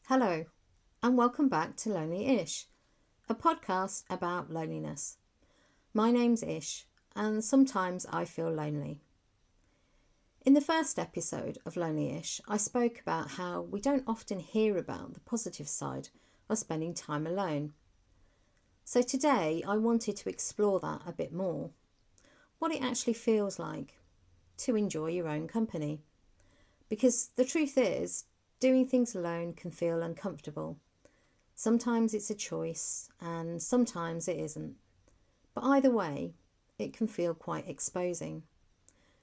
Hello, and welcome back to Lonely-ish, a podcast about loneliness. My name's Ish, and sometimes I feel lonely. In the first episode of Lonely-ish, I spoke about how we don't often hear about the positive side of spending time alone. So today I wanted to explore that a bit more. What it actually feels like to enjoy your own company. Because the truth is, doing things alone can feel uncomfortable. Sometimes it's a choice and sometimes it isn't. But either way, it can feel quite exposing.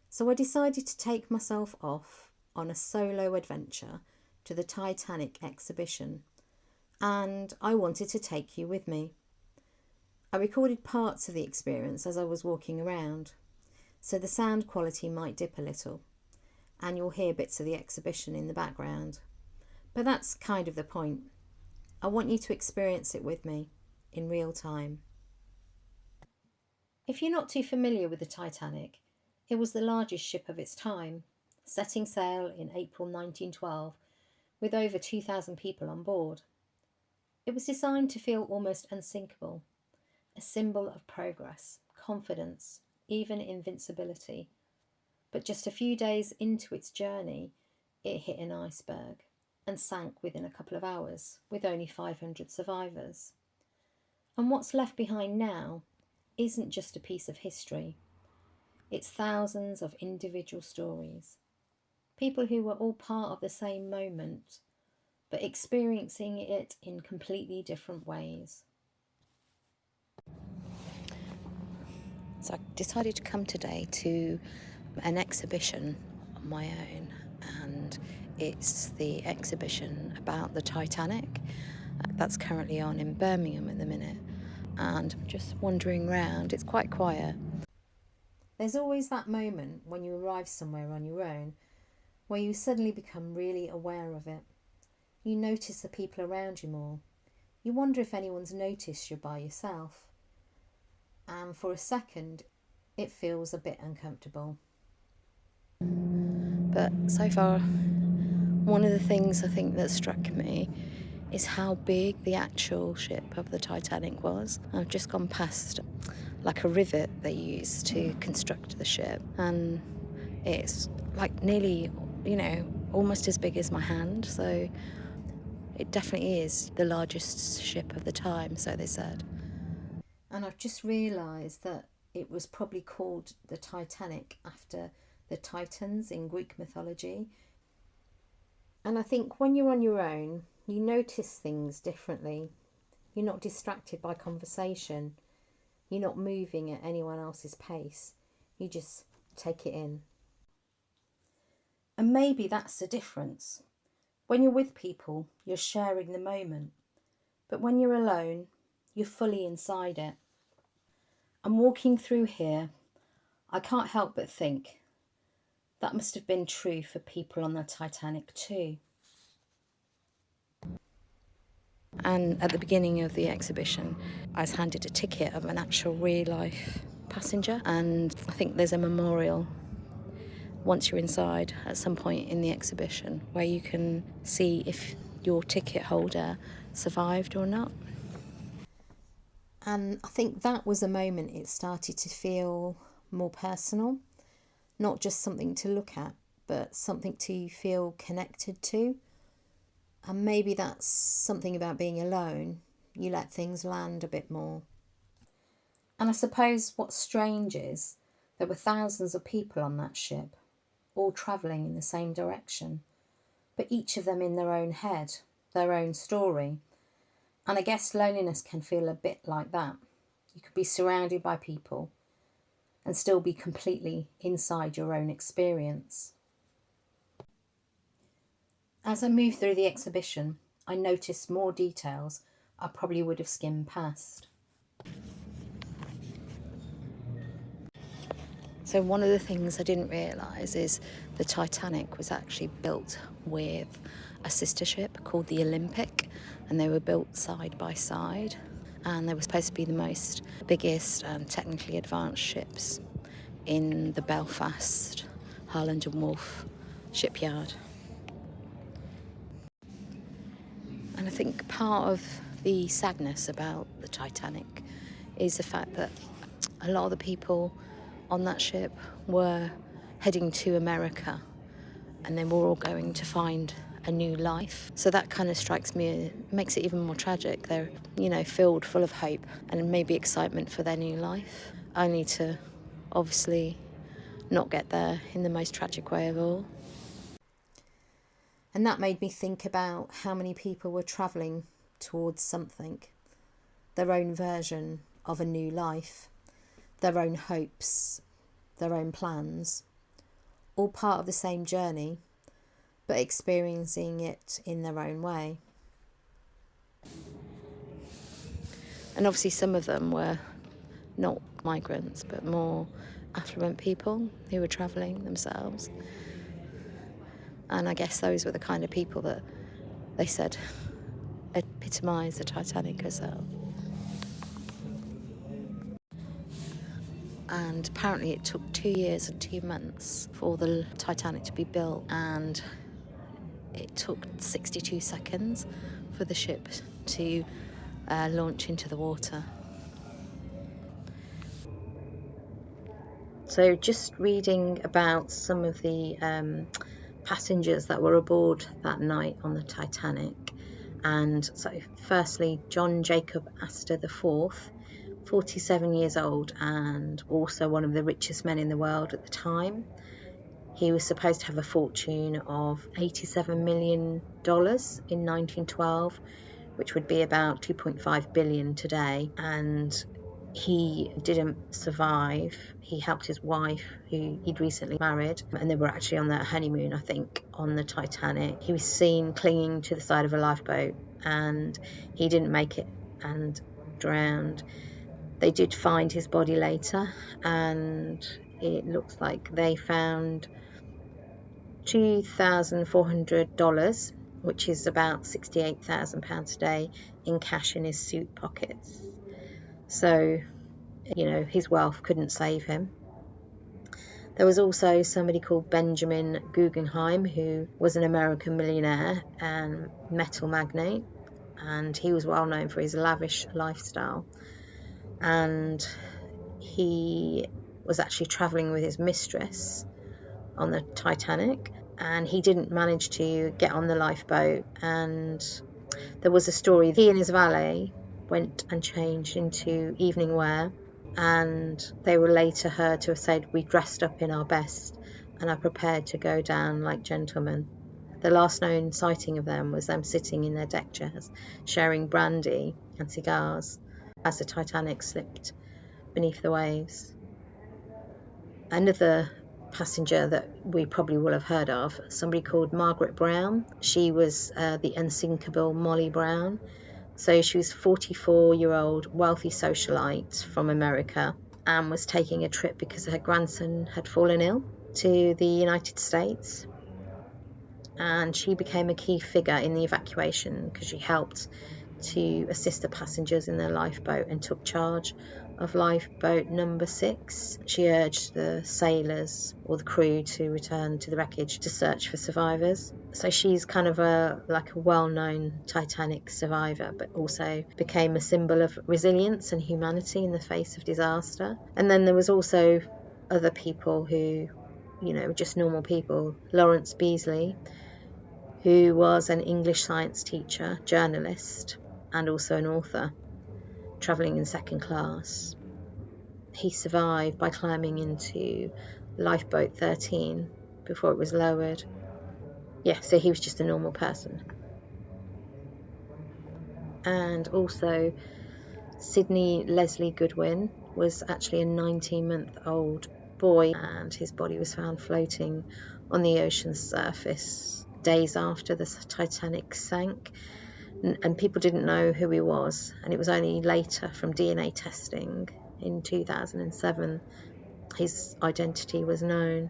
So I decided to take myself off on a solo adventure to the Titanic exhibition, and I wanted to take you with me. I recorded parts of the experience as I was walking around, so the sound quality might dip a little, and you'll hear bits of the exhibition in the background. But that's kind of the point. I want you to experience it with me in real time. If you're not too familiar with the Titanic, it was the largest ship of its time, setting sail in April 1912 with over 2,000 people on board. It was designed to feel almost unsinkable, a symbol of progress, confidence, even invincibility. But just a few days into its journey, it hit an iceberg and sank within a couple of hours, with only 500 survivors. And what's left behind now isn't just a piece of history. It's thousands of individual stories. People who were all part of the same moment, but experiencing it in completely different ways. So I decided to come today to an exhibition on my own, and it's the exhibition about the Titanic. That's currently on in Birmingham at the minute, and I'm just wandering around. It's quite quiet. There's always that moment when you arrive somewhere on your own where you suddenly become really aware of it. You notice the people around you more. You wonder if anyone's noticed you're by yourself. And for a second, it feels a bit uncomfortable. But so far, one of the things I think that struck me is how big the actual ship of the Titanic was. I've just gone past like a rivet they used to construct the ship, and it's like nearly, almost as big as my hand. So it definitely is the largest ship of the time, so they said. And I've just realised that it was probably called the Titanic after the Titans in Greek mythology. And I think when you're on your own, you notice things differently. You're not distracted by conversation. You're not moving at anyone else's pace. You just take it in. And maybe that's the difference. When you're with people, you're sharing the moment. But when you're alone, you're fully inside it. And walking through here, I can't help but think that must have been true for people on the Titanic too. And at the beginning of the exhibition, I was handed a ticket of an actual real life passenger, and I think there's a memorial once you're inside at some point in the exhibition where you can see if your ticket holder survived or not. And I think that was a moment it started to feel more personal, not just something to look at, but something to feel connected to. And maybe that's something about being alone. You let things land a bit more. And I suppose what's strange is there were thousands of people on that ship, all travelling in the same direction, but each of them in their own head, their own story. And I guess loneliness can feel a bit like that. You could be surrounded by people and still be completely inside your own experience. As I moved through the exhibition, I noticed more details I probably would have skimmed past. So one of the things I didn't realise is the Titanic was actually built with a sister ship called the Olympic, and they were built side by side, and they were supposed to be the biggest and technically advanced ships in the Belfast Harland and Wolff shipyard. think part of the sadness about the Titanic is the fact that a lot of the people on that ship were heading to America, and they were all going to find a new life. So that kind of strikes me, makes it even more tragic. They're, filled full of hope and maybe excitement for their new life, only to obviously not get there in the most tragic way of all. And that made me think about how many people were travelling towards something, their own version of a new life, their own hopes, their own plans, all part of the same journey, but experiencing it in their own way. And obviously some of them were not migrants, but more affluent people who were travelling themselves. And I guess those were the kind of people that they said epitomise the Titanic herself. And apparently it took 2 years and 2 months for the Titanic to be built, and it took 62 seconds for the ship to launch into the water. So just reading about some of the passengers that were aboard that night on the Titanic. And so firstly, John Jacob Astor IV, 47 years old and also one of the richest men in the world at the time. He was supposed to have a fortune of $87 million in 1912, which would be about 2.5 billion today. And he didn't survive. He helped his wife, who he'd recently married, and they were actually on their honeymoon, I think, on the Titanic. He was seen clinging to the side of a lifeboat, and he didn't make it and drowned. They did find his body later, and it looks like they found $2,400, which is about £68,000 today, in cash in his suit pockets. So, his wealth couldn't save him. There was also somebody called Benjamin Guggenheim, who was an American millionaire and metal magnate, and he was well known for his lavish lifestyle. And he was actually traveling with his mistress on the Titanic, and he didn't manage to get on the lifeboat. And there was a story, he and his valet went and changed into evening wear, and they were later heard to have said, "We dressed up in our best and are prepared to go down like gentlemen." The last known sighting of them was them sitting in their deck chairs, sharing brandy and cigars as the Titanic slipped beneath the waves. Another passenger that we probably will have heard of, somebody called Margaret Brown. She was the unsinkable Molly Brown. So she was a 44-year-old wealthy socialite from America and was taking a trip because her grandson had fallen ill to the United States. And she became a key figure in the evacuation because she helped to assist the passengers in their lifeboat and took charge of lifeboat number 6. She urged the sailors or the crew to return to the wreckage to search for survivors. So she's kind of a well-known Titanic survivor, but also became a symbol of resilience and humanity in the face of disaster. And then there was also other people who, just normal people. Lawrence Beasley, who was an English science teacher, journalist, and also an author, travelling in second class. He survived by climbing into lifeboat 13 before it was lowered. Yeah, so he was just a normal person. And also, Sidney Leslie Goodwin was actually a 19-month-old boy, and his body was found floating on the ocean's surface days after the Titanic sank. And people didn't know who he was, and it was only later from DNA testing in 2007 his identity was known.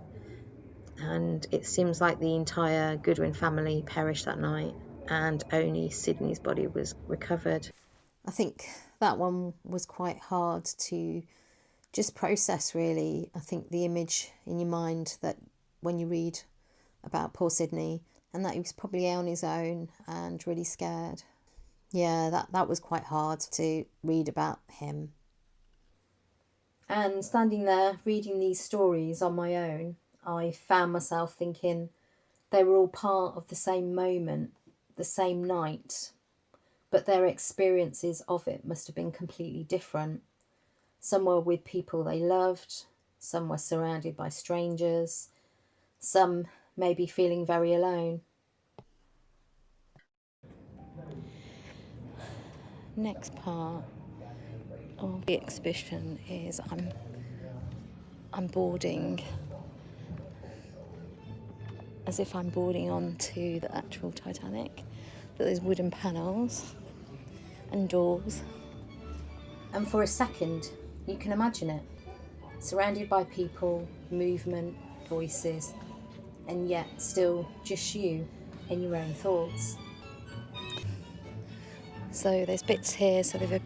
And it seems like the entire Goodwin family perished that night, and only Sidney's body was recovered. I think that one was quite hard to just process, really. I think the image in your mind that when you read about poor Sidney, and that he was probably on his own and really scared. Yeah, that was quite hard to read about him. And standing there reading these stories on my own, I found myself thinking they were all part of the same moment, the same night, but their experiences of it must have been completely different. Some were with people they loved, some were surrounded by strangers, some maybe feeling very alone. Next part of the exhibition is I'm boarding, as if I'm boarding onto the actual Titanic. There's wooden panels and doors. And for a second, you can imagine it, surrounded by people, movement, voices, and yet still just you and your own thoughts. So there's bits here, so they've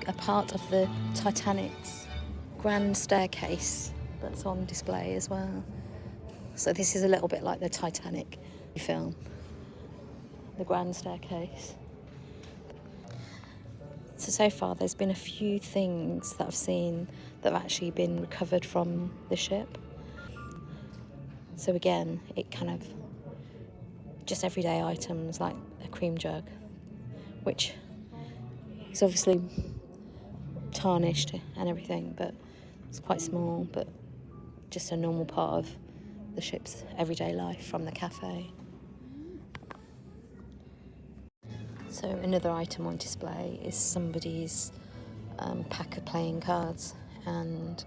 a part of the Titanic's grand staircase that's on display as well. So this is a little bit like the Titanic film, the grand staircase. So far there's been a few things that I've seen that have actually been recovered from the ship. So again, it kind of just everyday items like a cream jug, which is obviously tarnished and everything, but it's quite small, but just a normal part of the ship's everyday life from the cafe. So another item on display is somebody's pack of playing cards and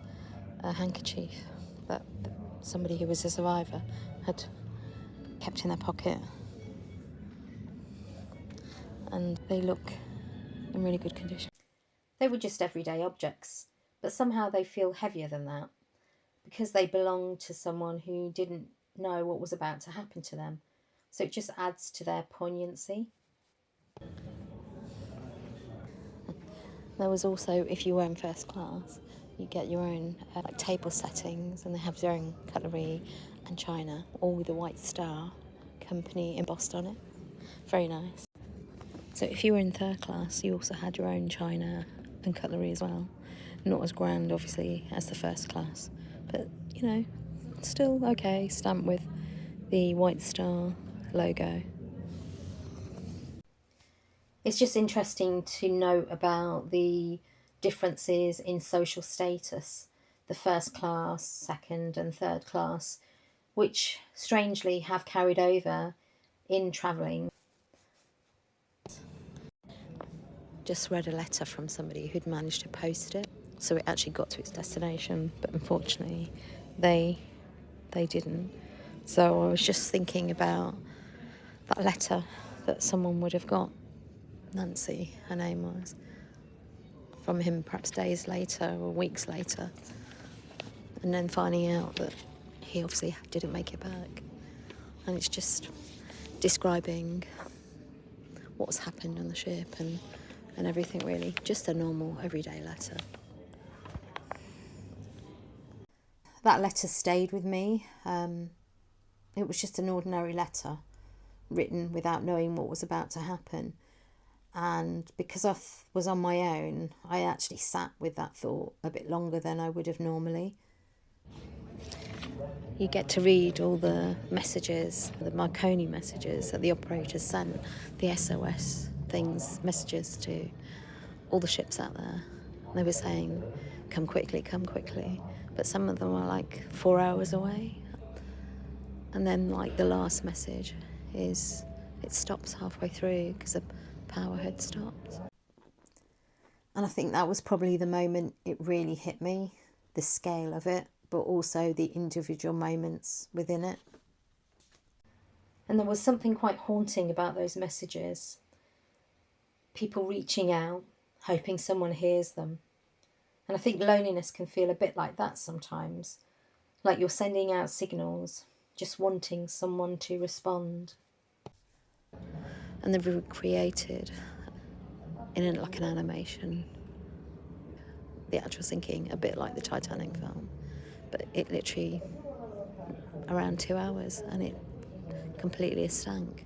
a handkerchief that somebody who was a survivor had kept in their pocket. And they look in really good condition. They were just everyday objects, but somehow they feel heavier than that because they belong to someone who didn't know what was about to happen to them. So it just adds to their poignancy. There was also, if you were in first class, you get your own like table settings, and they have their own cutlery and china, all with a white star company embossed on it. Very nice. So if you were in third class, you also had your own china and cutlery as well. Not as grand, obviously, as the first class, but you know, still okay, stamped with the white star logo. It's just interesting to note about the differences in social status, the first class, second, and third class, which strangely have carried over in travelling. Just read a letter from somebody who'd managed to post it, so it actually got to its destination, but unfortunately they didn't. So I was just thinking about that letter that someone would have got, Nancy, her name was, from him perhaps days later or weeks later, and then finding out that he obviously didn't make it back. And it's just describing what's happened on the ship and everything, really. Just a normal everyday letter. That letter stayed with me. It was just an ordinary letter written without knowing what was about to happen. And because I was on my own, I actually sat with that thought a bit longer than I would have normally. You get to read all the messages, the Marconi messages that the operators sent, the SOS things, messages to all the ships out there. They were saying, come quickly, come quickly. But some of them were like 4 hours away. And then like the last message is, it stops halfway through because the power had stopped. And I think that was probably the moment it really hit me, the scale of it, but also the individual moments within it. And there was something quite haunting about those messages. People reaching out, hoping someone hears them. And I think loneliness can feel a bit like that sometimes, like you're sending out signals, just wanting someone to respond. And they were created in like an animation. The actual sinking, a bit like the Titanic film, but it literally around 2 hours, and it completely stank.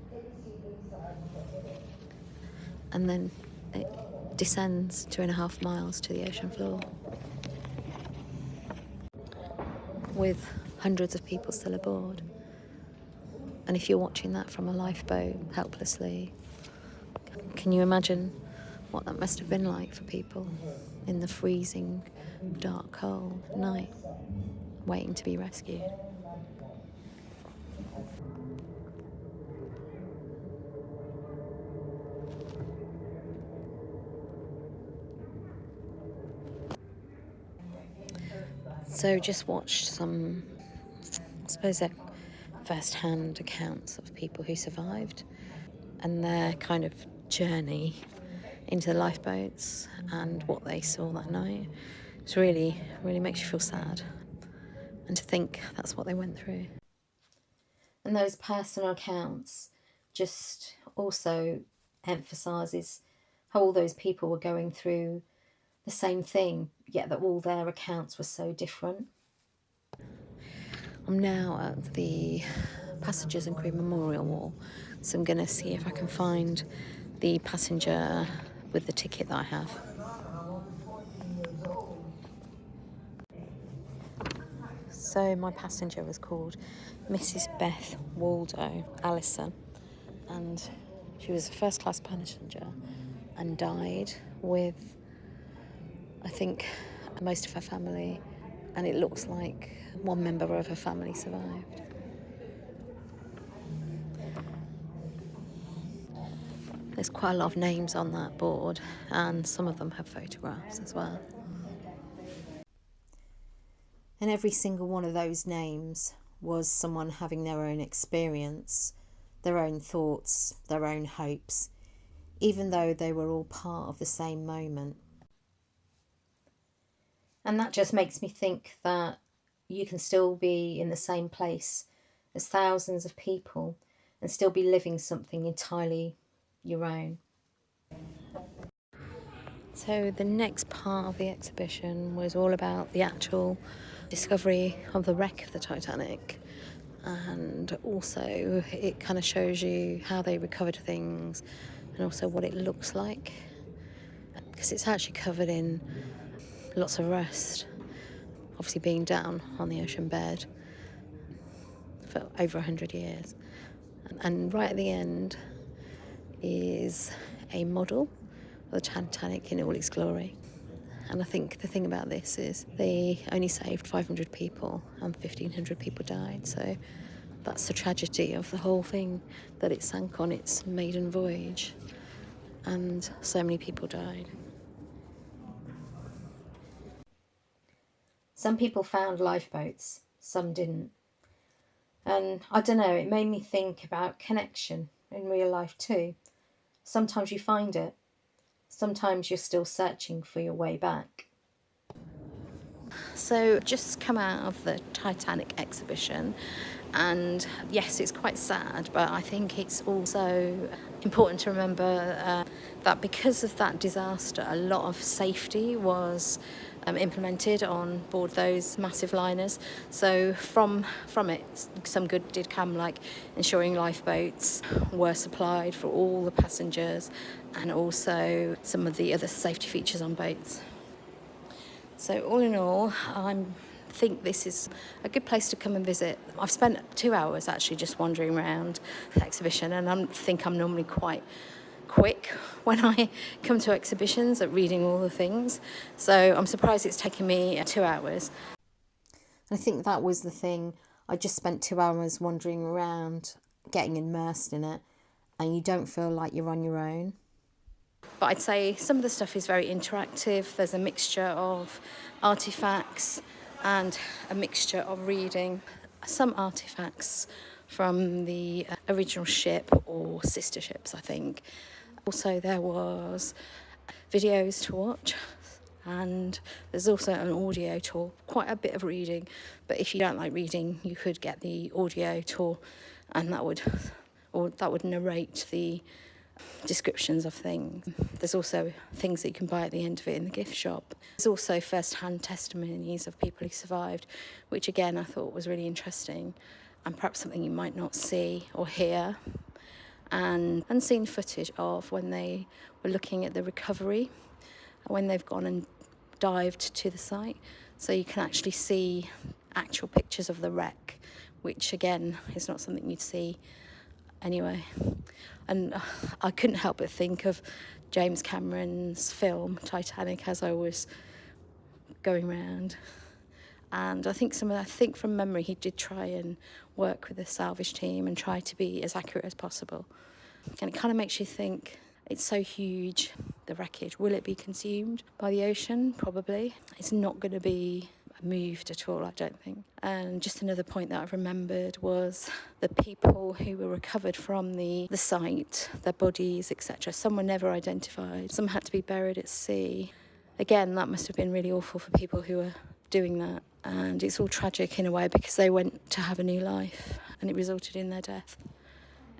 and then it descends 2.5 miles to the ocean floor, with hundreds of people still aboard. And if you're watching that from a lifeboat helplessly, can you imagine what that must have been like for people in the freezing, dark, cold night, waiting to be rescued? So just watched some, I suppose they're first-hand accounts of people who survived and their kind of journey into the lifeboats and what they saw that night. It's really makes you feel sad. And to think that's what they went through. And those personal accounts just also emphasises how all those people were going through the same thing, yet that all their accounts were so different. I'm now at the Passengers and Crew Memorial Wall, so I'm going to see if I can find the passenger with the ticket that I have. So my passenger was called Mrs. Beth Waldo Allison, and she was a first-class passenger and died with, I think, most of her family, and it looks like one member of her family survived. There's quite a lot of names on that board, and some of them have photographs as well. And every single one of those names was someone having their own experience, their own thoughts, their own hopes, even though they were all part of the same moment. And that just makes me think that you can still be in the same place as thousands of people and still be living something entirely your own. So the next part of the exhibition was all about the actual discovery of the wreck of the Titanic, and also it kind of shows you how they recovered things and also what it looks like, because it's actually covered in lots of rust, obviously being down on the ocean bed for over 100 years. And right at the end is a model of the Titanic in all its glory. And I think the thing about this is they only saved 500 people and 1,500 people died. So that's the tragedy of the whole thing, that it sank on its maiden voyage and so many people died. Some people found lifeboats, some didn't. And I don't know, it made me think about connection in real life too. Sometimes you find it. Sometimes you're still searching for your way back. So just come out of the Titanic exhibition, and yes, it's quite sad, but I think it's also important to remember that because of that disaster, a lot of safety was implemented on board those massive liners. So from it, some good did come, like ensuring lifeboats were supplied for all the passengers, and also some of the other safety features on boats. So all in all, I think this is a good place to come and visit. I've spent 2 hours actually just wandering around the exhibition, and I think I'm normally quite quick when I come to exhibitions at reading all the things. So I'm surprised it's taken me 2 hours. I think that was the thing. I just spent 2 hours wandering around, getting immersed in it, and you don't feel like you're on your own. But I'd say some of the stuff is very interactive. There's a mixture of artefacts and a mixture of reading. Some artefacts from the original ship or sister ships, I think. Also, there was videos to watch, and there's also an audio tour, quite a bit of reading. But if you don't like reading, you could get the audio tour, and that would narrate the descriptions of things. There's also things that you can buy at the end of it in the gift shop. There's also first-hand testimonies of people who survived, which again I thought was really interesting and perhaps something you might not see or hear. and unseen footage of when they were looking at the recovery, when they've gone and dived to the site. So you can actually see actual pictures of the wreck, which again is not something you'd see anyway. And I couldn't help but think of James Cameron's film Titanic as I was going round. And I think from memory he did try and work with the salvage team and try to be as accurate as possible. And it kind of makes you think, it's so huge, the wreckage, will it be consumed by the ocean? Probably. It's not going to be moved at all, I don't think. And just another point that I remembered was the people who were recovered from the site, their bodies, etc. Some were never identified. Some had to be buried at sea. Again, that must have been really awful for people who were doing that. And it's all tragic in a way because they went to have a new life and it resulted in their death.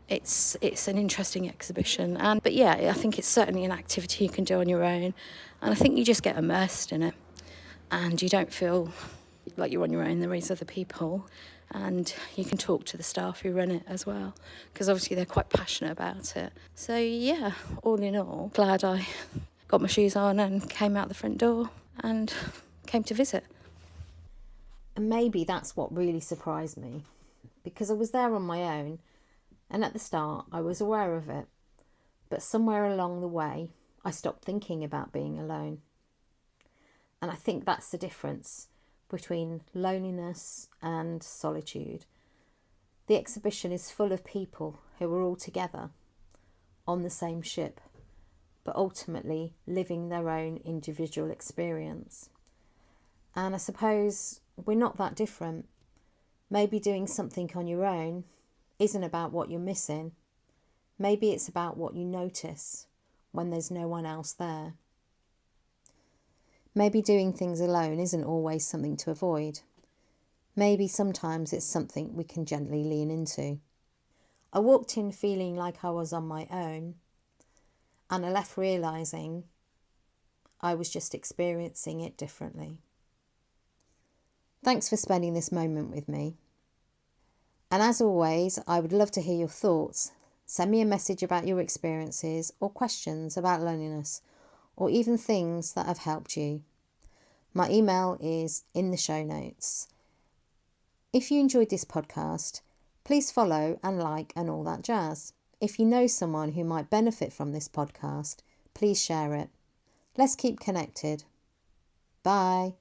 It's an interesting exhibition, but yeah, I think it's certainly an activity you can do on your own, and I think you just get immersed in it, and you don't feel like you're on your own. There is other people, and you can talk to the staff who run it as well, because obviously they're quite passionate about it. So yeah, all in all, glad I got my shoes on and came out the front door and came to visit. And maybe that's what really surprised me, because I was there on my own. And at the start, I was aware of it. But somewhere along the way, I stopped thinking about being alone. And I think that's the difference between loneliness and solitude. The exhibition is full of people who are all together on the same ship, but ultimately living their own individual experience. And I suppose we're not that different. Maybe doing something on your own isn't about what you're missing. Maybe it's about what you notice when there's no one else there. Maybe doing things alone isn't always something to avoid. Maybe sometimes it's something we can gently lean into. I walked in feeling like I was on my own, and I left realising I was just experiencing it differently. Thanks for spending this moment with me. And as always, I would love to hear your thoughts. Send me a message about your experiences or questions about loneliness, or even things that have helped you. My email is in the show notes. If you enjoyed this podcast, please follow and like and all that jazz. If you know someone who might benefit from this podcast, please share it. Let's keep connected. Bye.